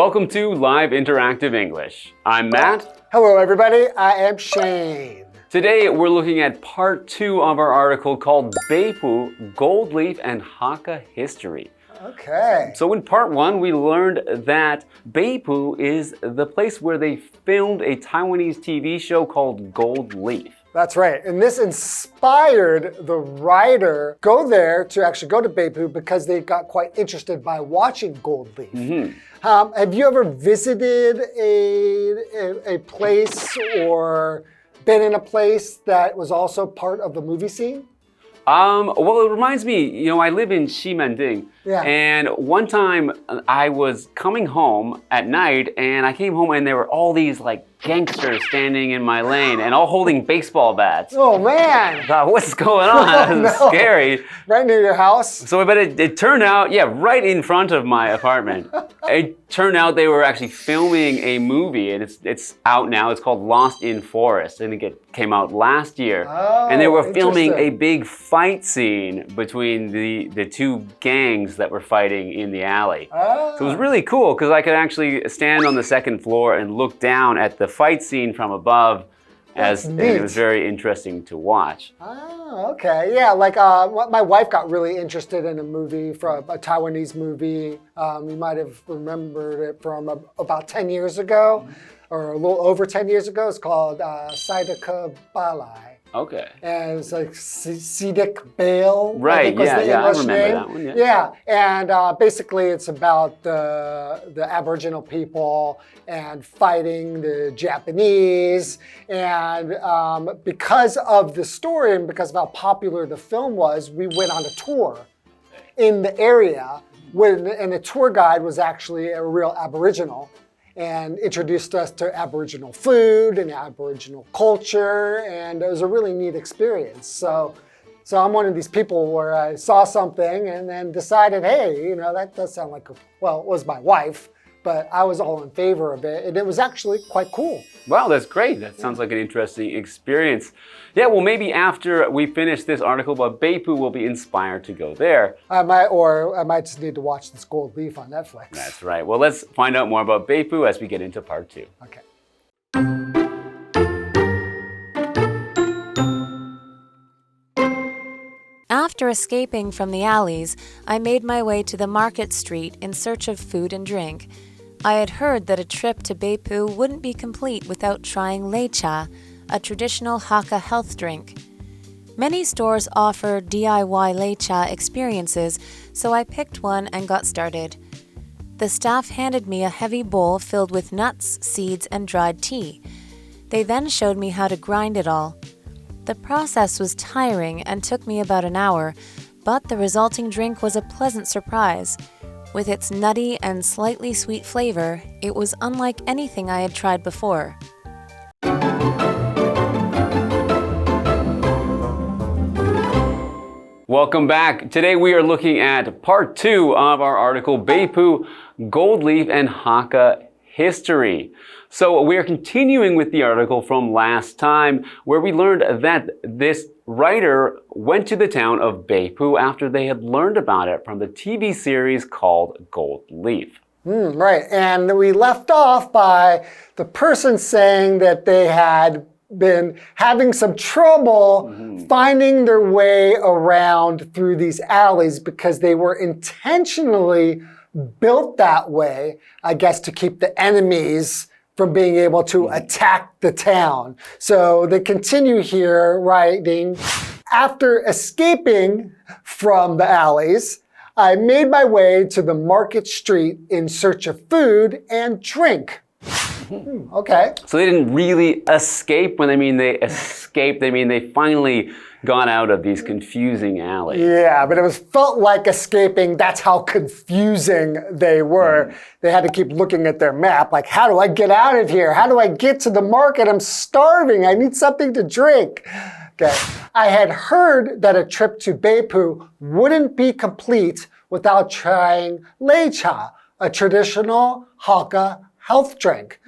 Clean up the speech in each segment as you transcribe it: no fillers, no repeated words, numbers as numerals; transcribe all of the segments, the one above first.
Welcome to Live Interactive English. I'm Matt. Hello, everybody. I am Shane. Today, we're looking at part 2 of our article called Beipu, Gold Leaf and Hakka History. Okay. So in part 1, we learned that Beipu is the place where they filmed a Taiwanese TV show called Gold Leaf. That's right. And this inspired the writer go there to actually go to Beipu because they got quite interested by watching Gold Leaf. Mm-hmm. Have you ever visited a place or been in a place that was also part of the movie scene? Well, it reminds me, I live in Ximending. Yeah. And one time I was coming home at night and I came home and there were all these gangsters standing in my lane and all holding baseball bats. Oh, man. I thought, what's going on? This is scary. Right near your house? So, but it turned out, right in front of my apartment. It turned out they were actually filming a movie and it's out now. It's called Lost in Forest. I think it came out last year. Oh, and they were filming a big fight scene between the two gangs that were fighting in the alley. Oh. So it was really cool because I could actually stand on the second floor and look down at the fight scene from above. And it was very interesting to watch. Oh, okay. Yeah, my wife got really interested in a movie, from a Taiwanese movie. You might have remembered it from about 10 years ago, or a little over 10 years ago. It's called Sideka Balai. Okay. And it's like Sidik Bale. Right, I remember that one. Yeah, and basically it's about the Aboriginal people and fighting the Japanese. And because of the story and because of how popular the film was, we went on a tour in the area, and the tour guide was actually a real Aboriginal and introduced us to Aboriginal food and Aboriginal culture, and it was a really neat experience. So I'm one of these people where I saw something and then decided, hey, that does sound like, it was my wife, but I was all in favor of it, and it was actually quite cool. Wow, that's great. That sounds like an interesting experience. Yeah, well, maybe after we finish this article about Beipu, we'll be inspired to go there. I might just need to watch this Gold Leaf on Netflix. That's right. Well, let's find out more about Beipu as we get into part 2. Okay. After escaping from the alleys, I made my way to the market street in search of food and drink. I had heard that a trip to Beipu wouldn't be complete without trying Leicha, a traditional Hakka health drink. Many stores offer DIY Leicha experiences, so I picked one and got started. The staff handed me a heavy bowl filled with nuts, seeds, and dried tea. They then showed me how to grind it all. The process was tiring and took me about an hour, but the resulting drink was a pleasant surprise. With its nutty and slightly sweet flavor, it was unlike anything I had tried before. Welcome back. Today we are looking at part 2 of our article, Beipu, Gold Leaf and Hakka History. So we are continuing with the article from last time, where we learned that this writer went to the town of Beipu after they had learned about it from the TV series called Gold Leaf. Right, and we left off by the person saying that they had been having some trouble finding their way around through these alleys because they were intentionally built that way, I guess, to keep the enemies from being able to attack the town. So they continue here writing, after escaping from the alleys, I made my way to the market street in search of food and drink. Okay. So they didn't really escape. When they mean they escaped, they mean they finally got out of these confusing alleys. Yeah, but it felt like escaping. That's how confusing they were. They had to keep looking at their map, like, how do I get out of here? How do I get to the market? I'm starving. I need something to drink. Okay. I had heard that a trip to Beipu wouldn't be complete without trying Leicha, a traditional Hakka health drink.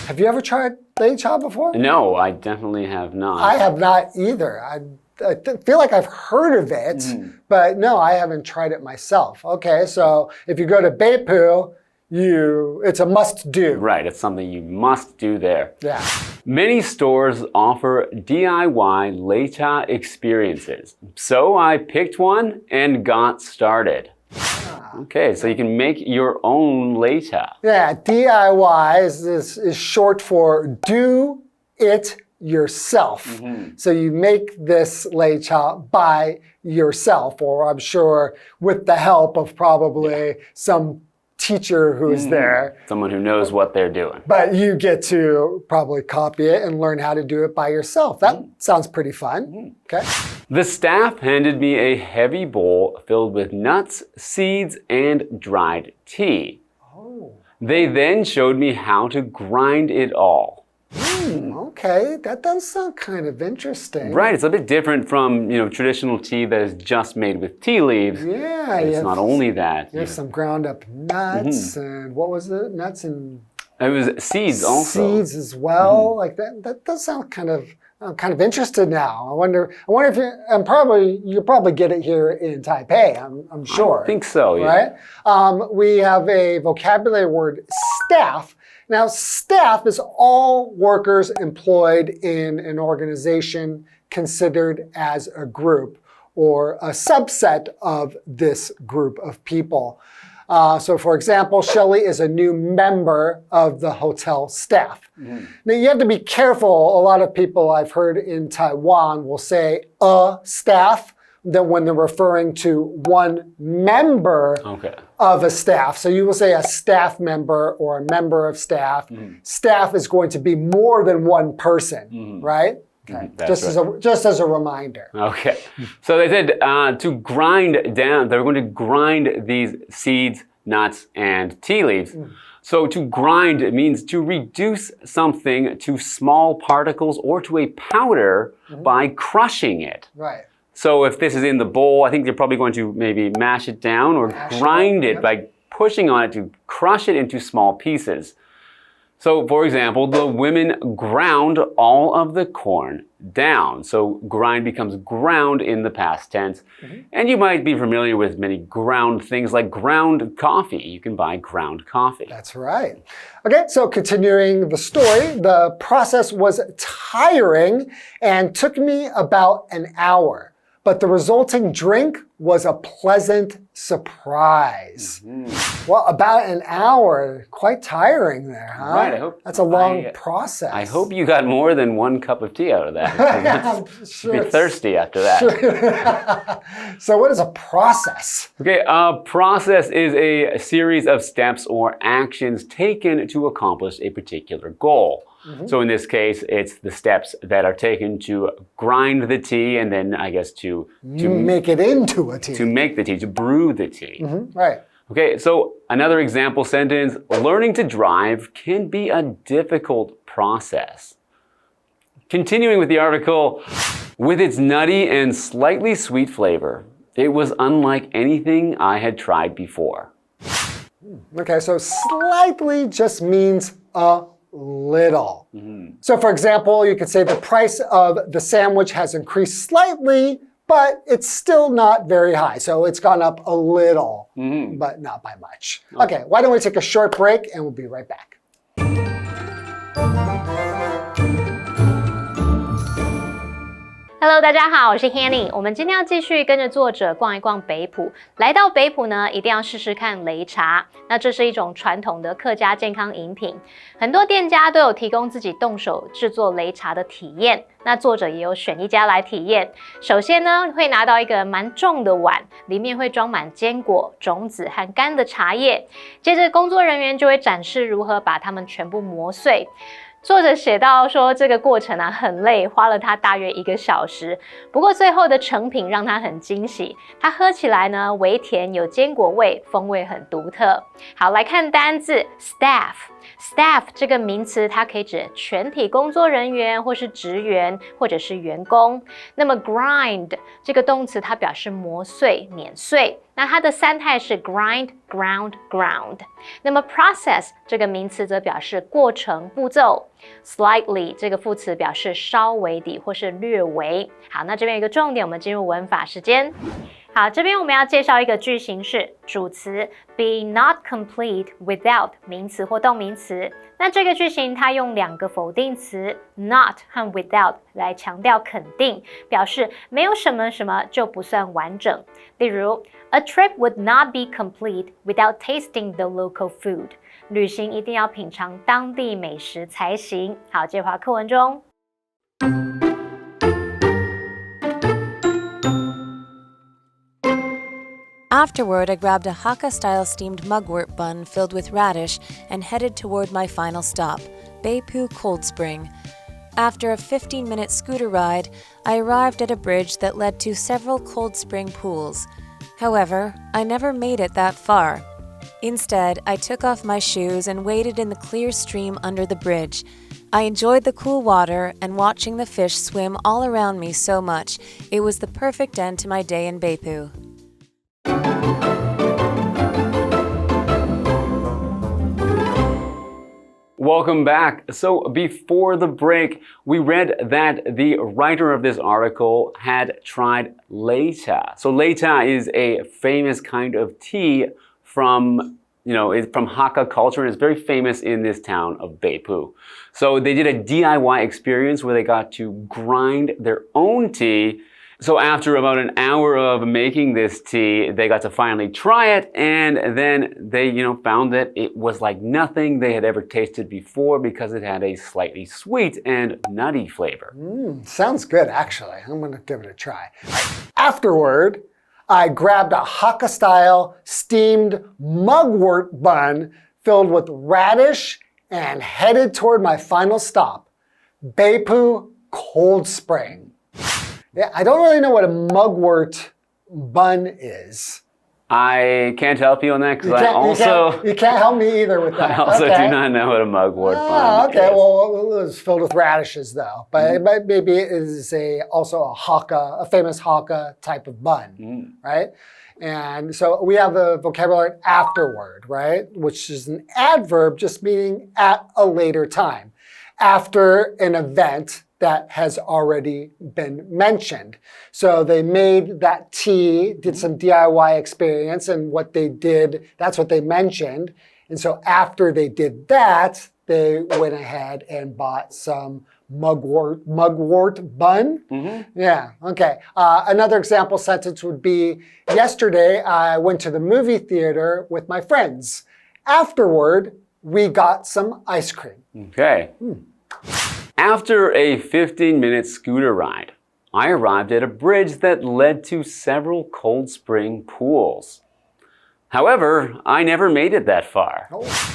Have you ever tried Leicha before? No, I definitely have not. I have not either. I feel like I've heard of it, but no, I haven't tried it myself. Okay, so if you go to Beipu, it's a must do. Right, it's something you must do there. Yeah. Many stores offer DIY 擂茶 experiences. So I picked one and got started. Okay, so you can make your own 擂茶. Yeah, DIY is short for do it yourself. So you make this 擂茶 by yourself, or I'm sure with the help of probably some teacher who's there. Someone who knows what they're doing. But you get to probably copy it and learn how to do it by yourself. That sounds pretty fun. Okay. The staff handed me a heavy bowl filled with nuts, seeds, and dried tea. They then showed me how to grind it all. Okay, that does sound kind of interesting. Right, it's a bit different from, traditional tea that is just made with tea leaves. Yeah, It's not only that. You have some ground up nuts and what was it? Nuts and It was seeds also. seeds as well. Like that does sound kind of. I'm kind of interested now. I wonder if you'll probably get it here in Taipei. I'm sure. I think so. Yeah. Right? We have a vocabulary word, staff. Now, staff is all workers employed in an organization considered as a group or a subset of this group of people. So, for example, Shelley is a new member of the hotel staff. Now, you have to be careful. A lot of people I've heard in Taiwan will say a staff when they're referring to one member of a staff. So you will say a staff member or a member of staff. Staff is going to be more than one person, right? Okay. Just as a reminder. Okay. So they said to grind down, they're going to grind these seeds, nuts, and tea leaves. So to grind means to reduce something to small particles or to a powder by crushing it. Right. So if this is in the bowl, I think they're probably going to maybe mash it down or grind it by pushing on it to crush it into small pieces. So, for example, the women ground all of the corn down. So grind becomes ground in the past tense. And you might be familiar with many ground things like ground coffee. You can buy ground coffee. That's right. Okay, so continuing the story, the process was tiring and took me about an hour. But the resulting drink was a pleasant surprise. Well, about an hour, quite tiring there, huh? Right, I hope that's a long process. I hope you got more than one cup of tea out of that. You're thirsty after that. So what is a process? Okay, a process is a series of steps or actions taken to accomplish a particular goal. So in this case, it's the steps that are taken to grind the tea and then, I guess, to make it into a tea. To make the tea, to brew the tea. Right. Okay, so another example sentence, learning to drive can be a difficult process. Continuing with the article, with its nutty and slightly sweet flavor, it was unlike anything I had tried before. Okay, so slightly just means a little. So for example, you could say the price of the sandwich has increased slightly, but it's still not very high. So it's gone up a little, but not by much. Okay, why don't we take a short break and we'll be right back. Hello， 大家好，我是 Hanny。我们今天要继续跟着作者逛一逛北埔。来到北埔呢，一定要试试看擂茶。那这是一种传统的客家健康饮品，很多店家都有提供自己动手制作擂茶的体验。那作者也有选一家来体验。首先呢，会拿到一个蛮重的碗，里面会装满坚果、种子和干的茶叶。接着工作人员就会展示如何把它们全部磨碎。作者写到说，这个过程很累，花了他大约1个小时。不过最后的成品让他很惊喜，它喝起来呢微甜，有坚果味，风味很独特。好，来看单字 staff。staff 这个名词，它可以指全体工作人员，或是职员，或者是员工。那么 grind 这个动词，它表示磨碎、碾碎。那它的三态是 grind, ground, ground。那么 process 这个名词则表示过程、步骤。slightly 这个副词表示稍微的或是略微。好，那这边有一个重点，我们进入文法时间。好，这边我们要介绍一个句型是主词 be not complete without 名词或动名词。那这个句型它用2个否定词 not 和 without 来强调肯定，表示没有什么什么就不算完整。例如 A trip would not be complete without tasting the local food. 旅行一定要品尝当地美食才行。好，接话课文中。Afterward, I grabbed a Hakka-style steamed mugwort bun filled with radish and headed toward my final stop, Beipu Cold Spring. After a 15-minute scooter ride, I arrived at a bridge that led to several cold spring pools. However, I never made it that far. Instead, I took off my shoes and waded in the clear stream under the bridge. I enjoyed the cool water and watching the fish swim all around me so much. It was the perfect end to my day in Beipu. Welcome back. So before the break, we read that the writer of this article had tried leicha. So leicha is a famous kind of tea from Hakka culture, and it's very famous in this town of Beipu. So they did a DIY experience where they got to grind their own tea. So after about an hour of making this tea, they got to finally try it, and then they, found that it was like nothing they had ever tasted before because it had a slightly sweet and nutty flavor. Sounds good, actually. I'm going to give it a try. Afterward, I grabbed a Hakka-style steamed mugwort bun filled with radish and headed toward my final stop, Beipu Cold Spring. Yeah, I don't really know what a mugwort bun is. I can't help you on that because you can't help me either with that. I also do not know what a mugwort bun is. Okay, well, it was filled with radishes though, but maybe it is also a famous Hakka type of bun, right? And so we have the vocabulary afterward, right? Which is an adverb just meaning at a later time, after an event that has already been mentioned. So they made that tea, did some DIY experience, and what they did, that's what they mentioned. And so after they did that, they went ahead and bought some mugwort bun. Yeah, okay. Another example sentence would be, yesterday I went to the movie theater with my friends. Afterward, we got some ice cream. Okay. After a 15-minute scooter ride, I arrived at a bridge that led to several cold spring pools. However, I never made it that far.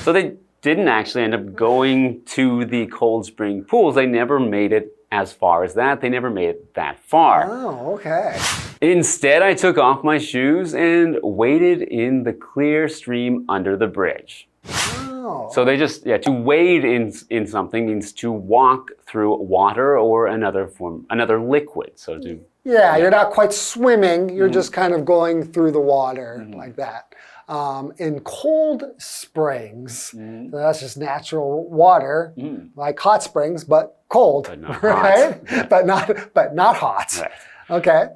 So they didn't actually end up going to the cold spring pools. They never made it as far as that. They never made it that far. Oh, okay. Instead, I took off my shoes and waded in the clear stream under the bridge. So they just, to wade in something means to walk through water or another liquid. So you're not quite swimming, you're just kind of going through the water like that. In cold springs, so that's just natural water, like hot springs, but cold, but not right? Hot. but not hot. Right. Okay.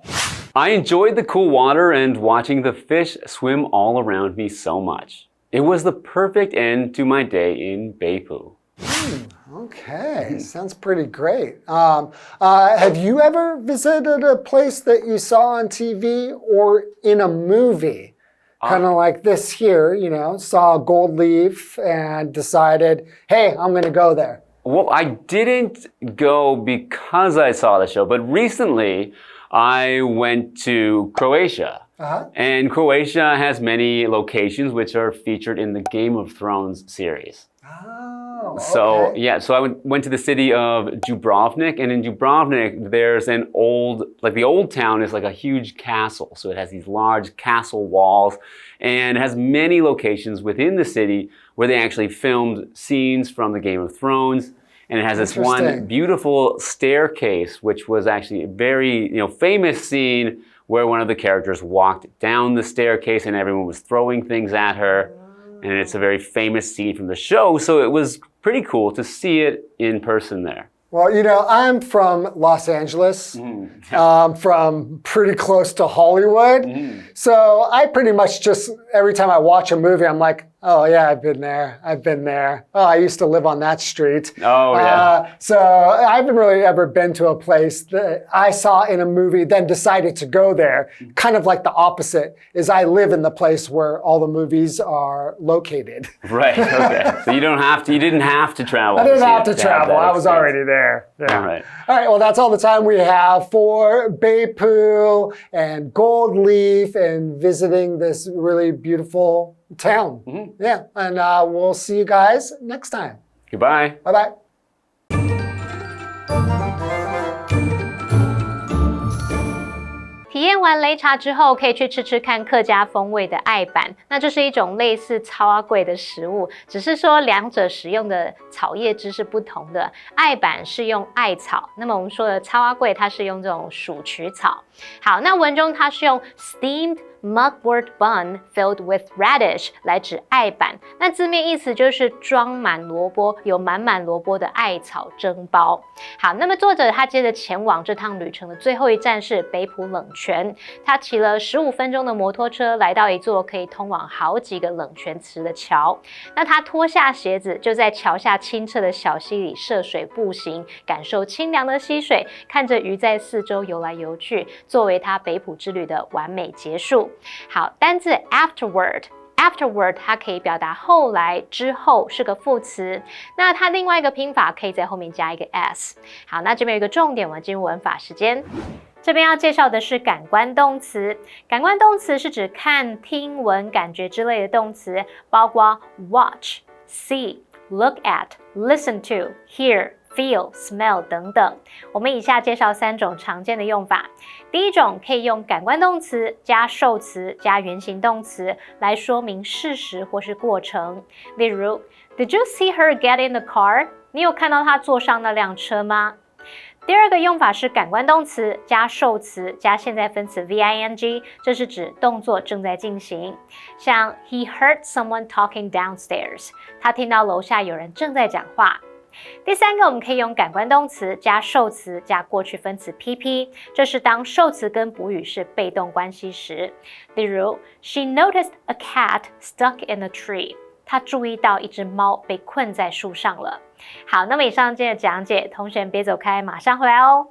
I enjoyed the cool water and watching the fish swim all around me so much. It was the perfect end to my day in Beipu. Okay, sounds pretty great. Have you ever visited a place that you saw on TV or in a movie? Kind of like this here, saw a gold leaf and decided, hey, I'm going to go there. Well, I didn't go because I saw the show, but recently I went to Croatia. And Croatia has many locations which are featured in the Game of Thrones series. Oh, okay. So I went to the city of Dubrovnik, and in Dubrovnik there's the old town is like a huge castle. So it has these large castle walls, and it has many locations within the city where they actually filmed scenes from the Game of Thrones. And it has this one beautiful staircase, which was actually a very famous scene where one of the characters walked down the staircase and everyone was throwing things at her. And it's a very famous scene from the show, so it was pretty cool to see it in person there. Well, I'm from Los Angeles, from pretty close to Hollywood. So I pretty much just, every time I watch a movie, I'm like, oh yeah, I've been there. Oh, I used to live on that street. Oh yeah. So I haven't really ever been to a place that I saw in a movie, then decided to go there. Kind of like the opposite, is I live in the place where all the movies are located. Right, okay. So you didn't have to travel. I didn't have to travel. I was already there. Yeah. All right. All right, well, that's all the time we have for Beipu and Gold Leaf and visiting this really beautiful town. Yeah, and we'll see you guys next time. Goodbye. Bye-bye. 体验完擂茶之后，可以去吃吃看客家风味的艾板。那这是一种类似草仔粿的食物，只是说两者使用的草叶汁是不同的。艾板是用艾草，那么我们说的草仔粿它是用这种鼠曲草。好，那文中它是用 steamed mugwort bun filled with radish 来指艾板，那字面意思就是装满萝卜，有满满萝卜的艾草蒸包。好，那么作者他接着前往这趟旅程的最后一站是北埔冷泉，他骑了15分钟的摩托车来到一座可以通往好几个冷泉池的桥，那他脱下鞋子就在桥下清澈的小溪里涉水步行，感受清凉的溪水，看着鱼在四周游来游去，作为他北埔之旅的完美结束。好，单字 afterward 它可以表达后来之后，是个副词。那它另外一个拼法可以在后面加一个 s。好，那这边有一个重点，我们进入文法时间。这边要介绍的是感官动词。感官动词是指看、听、闻、感觉之类的动词，包括 watch、see、look at、listen to、hear、feel、smell 等等。我们以下介绍3种常见的用法。第一种可以用感官动词加受词加原形动词来说明事实或是过程。例如 Did you see her get in the car? 你有看到她坐上那辆车吗？第二个用法是感官动词加受词加现在分词 VING， 这是指动作正在进行。像 He heard someone talking downstairs， 他听到楼下有人正在讲话。第三个，我们可以用感官动词加受词加过去分词 PP， 这是当受词跟补语是被动关系时。例如 She noticed a cat stuck in a tree， 她注意到一只猫被困在树上了。好，那么以上今天的讲解，同学们别走开，马上回来哦。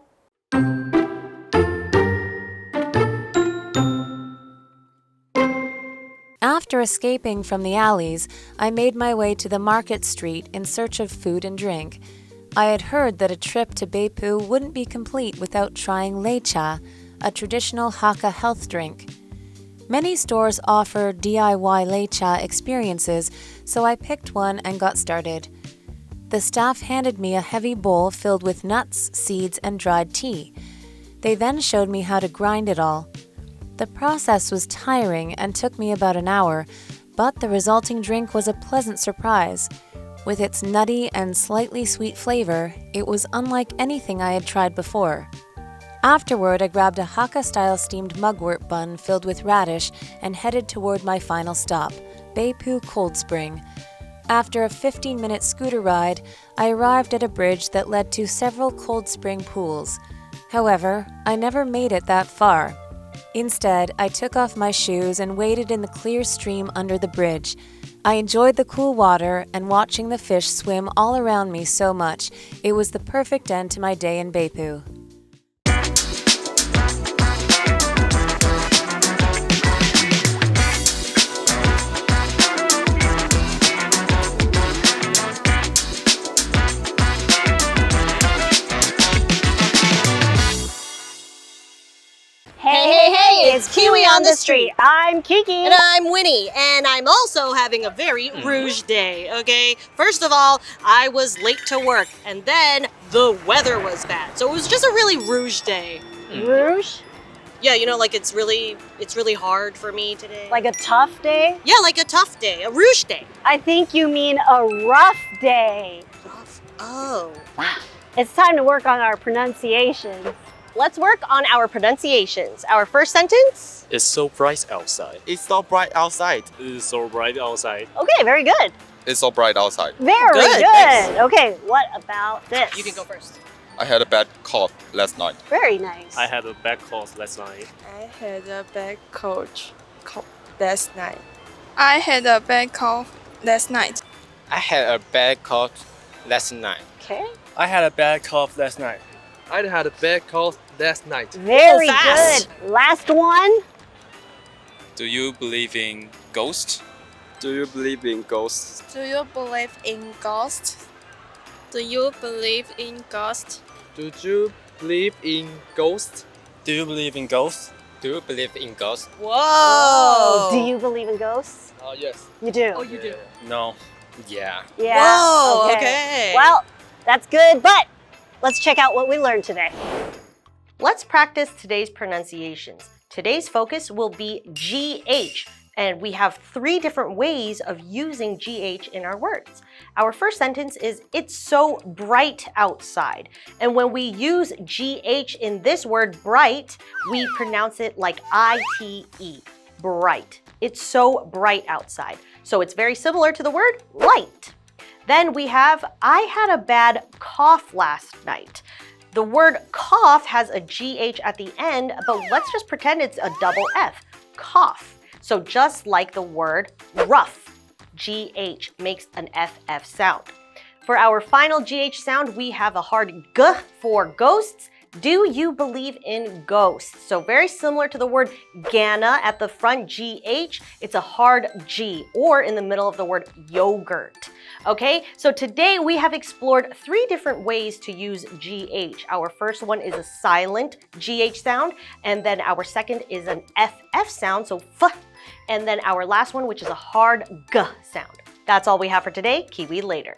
After escaping from the alleys, I made my way to the market street in search of food and drink. I had heard that a trip to Beipu wouldn't be complete without trying leicha, a traditional Hakka health drink. Many stores offer DIY leicha experiences, so I picked one and got started. The staff handed me a heavy bowl filled with nuts, seeds, and dried tea. They then showed me how to grind it all. The process was tiring and took me about an hour, but the resulting drink was a pleasant surprise. With its nutty and slightly sweet flavor, it was unlike anything I had tried before. Afterward, I grabbed a Hakka-style steamed mugwort bun filled with radish and headed toward my final stop, Beipu Cold Spring. After a 15-minute scooter ride, I arrived at a bridge that led to several cold spring pools. However, I never made it that far. Instead, I took off my shoes and waded in the clear stream under the bridge. I enjoyed the cool water and watching the fish swim all around me so much. It was the perfect end to my day in Beipu. Hey, it's Kiwi on the street. I'm Kiki. And I'm Winnie, and I'm also having a very rouge day, okay? First of all, I was late to work, and then the weather was bad. So it was just a really rouge day. Rouge? Yeah, like it's really hard for me today. Like a tough day? Yeah, like a tough day, a rouge day. I think you mean a rough day. Rough? Oh. It's time to work on our pronunciations. Let's work on our pronunciations. Our first sentence? It's so bright outside. It's so bright outside. It's so bright outside. Okay, very good. It's so bright outside. Very Good, good. thanks. Okay, what about this? You can go first. I had a bad cough last night. Very nice. I had a bad cough last night. I had a bad cough last night. I had a bad cough last night. I had a bad cough last night. Okay. I had a bad cough last night. I had a bad cough last night. Very fast. good. Last one. Do you believe in ghosts? Do you believe in ghosts? Do you believe in ghosts? Do you believe in ghosts? Do you believe in ghosts? Do you believe in ghosts? Do you believe in ghosts? Whoa! Do you believe in ghosts? Yes. You do? Oh, you do. No. Yeah. Yeah. Whoa, okay. Well, that's good, but let's check out what we learned today. Let's practice today's pronunciations. Today's focus will be GH, and we have 3 different ways of using GH in our words. Our first sentence is, it's so bright outside. And when we use GH in this word bright, we pronounce it like I-T-E, bright. It's so bright outside. So it's very similar to the word light. Then we have, I had a bad cough last night. The word cough has a GH at the end, but let's just pretend it's a double F, cough. So just like the word rough, GH makes an FF sound. For our final GH sound, we have a hard G for ghosts. Do you believe in ghosts? So very similar to the word Ghana at the front, GH, it's a hard G, or in the middle of the word yogurt. Okay, so today we have explored 3 different ways to use GH. Our first one is a silent GH sound, and then our second is an FF sound, so F, and then our last one, which is a hard G sound. That's all we have for today. Kiwi later.